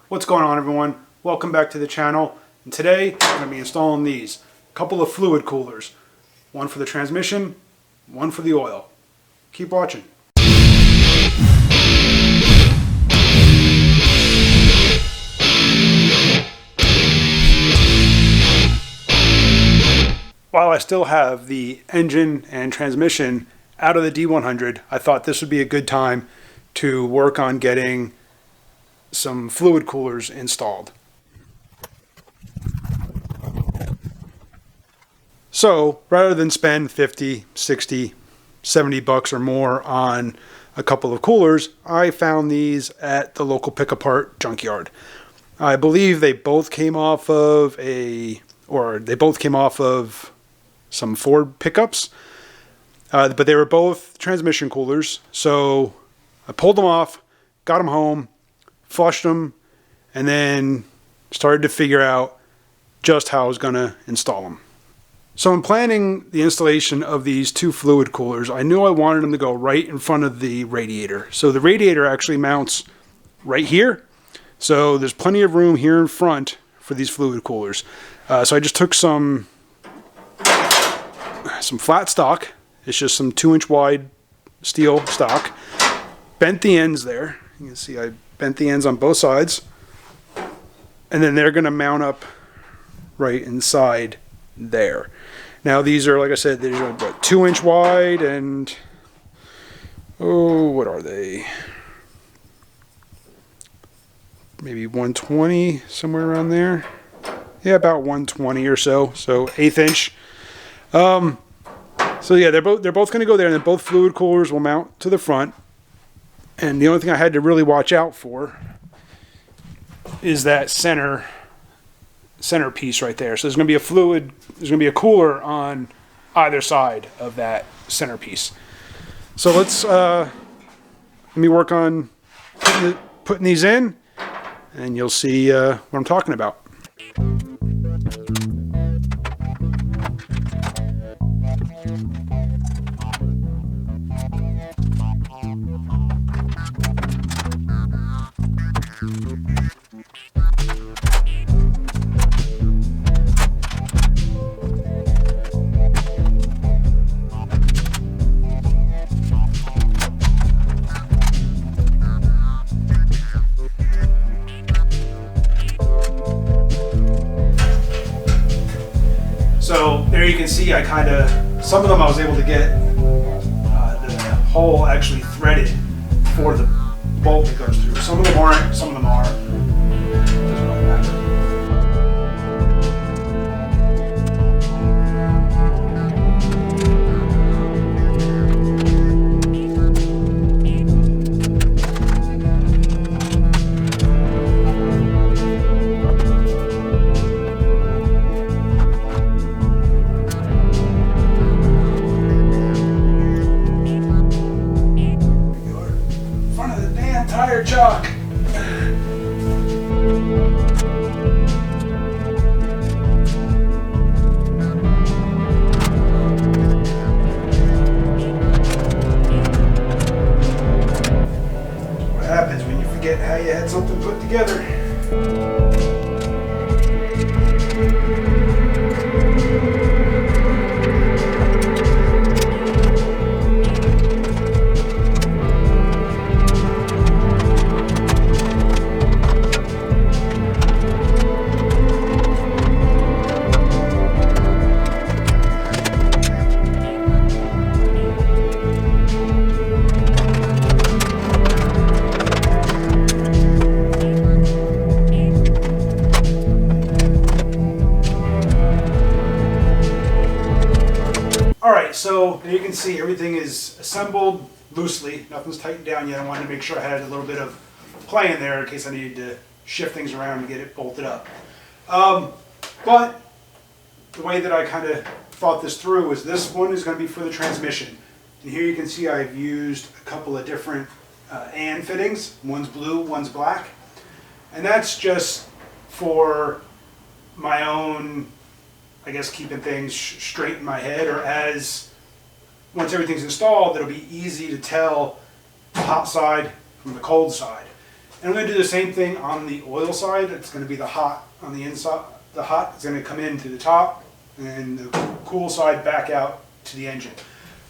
What's going on, everyone? Welcome back to the channel. And today I'm going to be installing these couple of fluid coolers. One for the transmission, one for the oil. Keep watching. While I still have the engine and transmission out of the D100, I thought this would be a good time to work on getting some fluid coolers installed. So rather than spend 50, 60, 70 bucks or more on a couple of coolers, I found these at the local pick-apart junkyard. I believe they both came off of some Ford pickups, but they were both transmission coolers. So I pulled them off, got them home, flushed them, and then started to figure out just how I was going to install them. So in planning the installation of these two fluid coolers, I knew I wanted them to go right in front of the radiator. So the radiator actually mounts right here. So there's plenty of room here in front for these fluid coolers. So I just took some flat stock. It's just some 2-inch wide steel stock. Bent the ends there. You can see I bent the ends on both sides. And then they're going to mount up right inside there. Now these are, like I said, these are about 2-inch wide and, what are they? Maybe 120, somewhere around there. Yeah, about 120 or so. So 1/8 inch. So yeah, they're both going to go there, and then both fluid coolers will mount to the front. And the only thing I had to really watch out for is that center piece right there. So there's going to be a cooler on either side of that center piece. So let me work on putting these in, and you'll see what I'm talking about. So there you can see some of them I was able to get the hole actually threaded for the bolt that goes through. Some of them aren't, some of them are. Doesn't really matter. Tire chuck. What happens when you forget how you had something put together? Alright, so there you can see everything is assembled loosely. Nothing's tightened down yet. I wanted to make sure I had a little bit of play in there in case I needed to shift things around to get it bolted up. But the way that I kind of thought this through is this one is going to be for the transmission. And here you can see I've used a couple of different AN fittings. One's blue, one's black. And that's just for my own, I guess, keeping things straight in my head, or as once everything's installed, it'll be easy to tell the hot side from the cold side. And I'm going to do the same thing on the oil side. It's going to be the hot on the inside. The hot is going to come in to the top, and the cool side back out to the engine.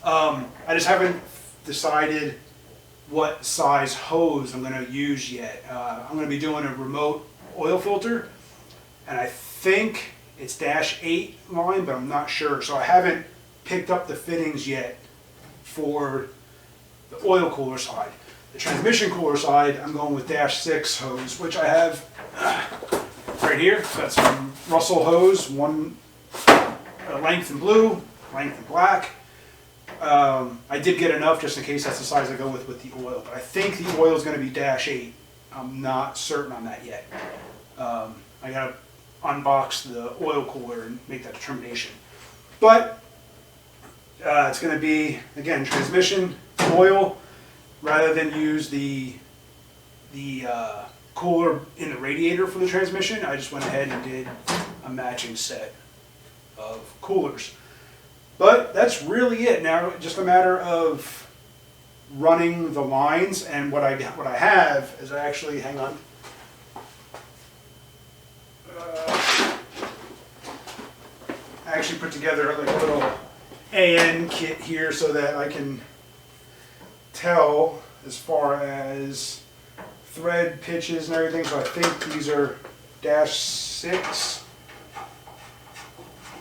I just haven't decided what size hose I'm going to use yet. I'm going to be doing a remote oil filter, and I think it's -8 line, but I'm not sure. So I haven't picked up the fittings yet for the oil cooler side. The transmission cooler side, I'm going with -6 hose, which I have right here. So that's some Russell hose, one length in blue, length in black. I did get enough just in case that's the size I go with the oil, but I think the oil is going to be -8. I'm not certain on that yet. I got to unbox the oil cooler and make that determination. But it's going to be, again, transmission, oil, rather than use the cooler in the radiator for the transmission. I just went ahead and did a matching set of coolers. But that's really it. Now, just a matter of running the lines, and what I have is I actually, hang on. I actually put together like a little AN kit here so that I can tell as far as thread pitches and everything. So I think these are -6.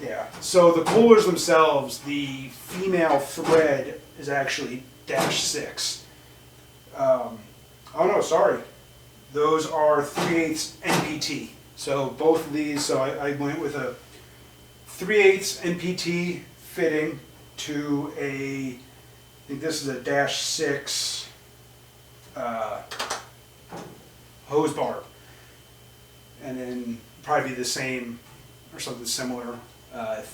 Yeah, so the coolers themselves, the female thread is actually -6. Oh no, sorry. Those are 3/8 NPT. So both of these, so I went with a 3/8 NPT fitting to a, I think this is a -6 hose bar. And then probably the same or something similar.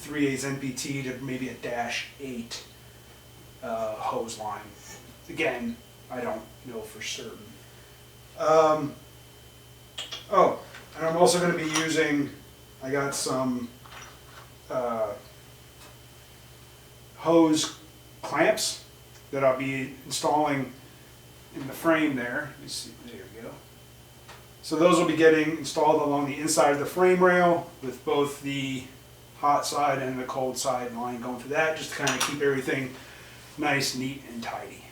3/8 NPT to maybe a -8 hose line. Again, I don't know for certain. Oh, and I'm also going to be using, I got some hose clamps that I'll be installing in the frame there. Let me see, there we go. So those will be getting installed along the inside of the frame rail with both the hot side and the cold side line going through that, just to kind of keep everything nice, neat, and tidy.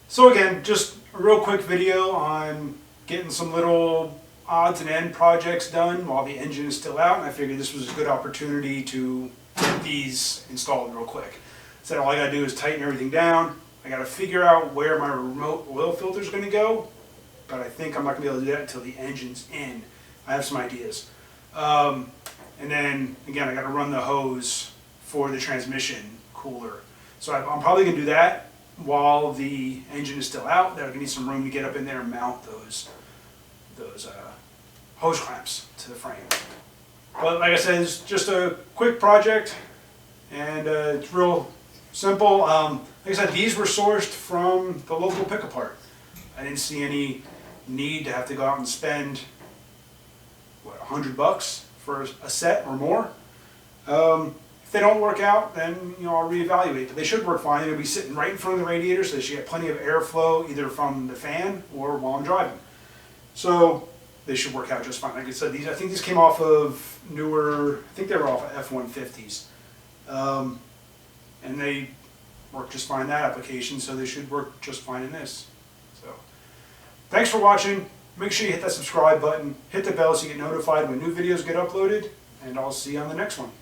So again, just a real quick video on getting some little odds and end projects done while the engine is still out, and I figured this was a good opportunity to get these installed real quick. So all I gotta do is tighten everything down. I gotta figure out where my remote oil filter is gonna go, but I think I'm not gonna be able to do that until the engine's in. I have some ideas. And then, again, I got to run the hose for the transmission cooler. So I'm probably going to do that while the engine is still out. They're going to need some room to get up in there and mount those hose clamps to the frame. But like I said, it's just a quick project, and it's real simple. Like I said, these were sourced from the local pick-apart. I didn't see any need to have to go out and spend, what, $100 for a set or more. If they don't work out, then I'll reevaluate. But they should work fine. They'll be sitting right in front of the radiator, so they should get plenty of airflow either from the fan or while I'm driving. So they should work out just fine. Like I said, I think these came off of newer, I think they were off of F-150s. And they work just fine in that application, so they should work just fine in this. So thanks for watching. Make sure you hit that subscribe button, hit the bell so you get notified when new videos get uploaded, and I'll see you on the next one.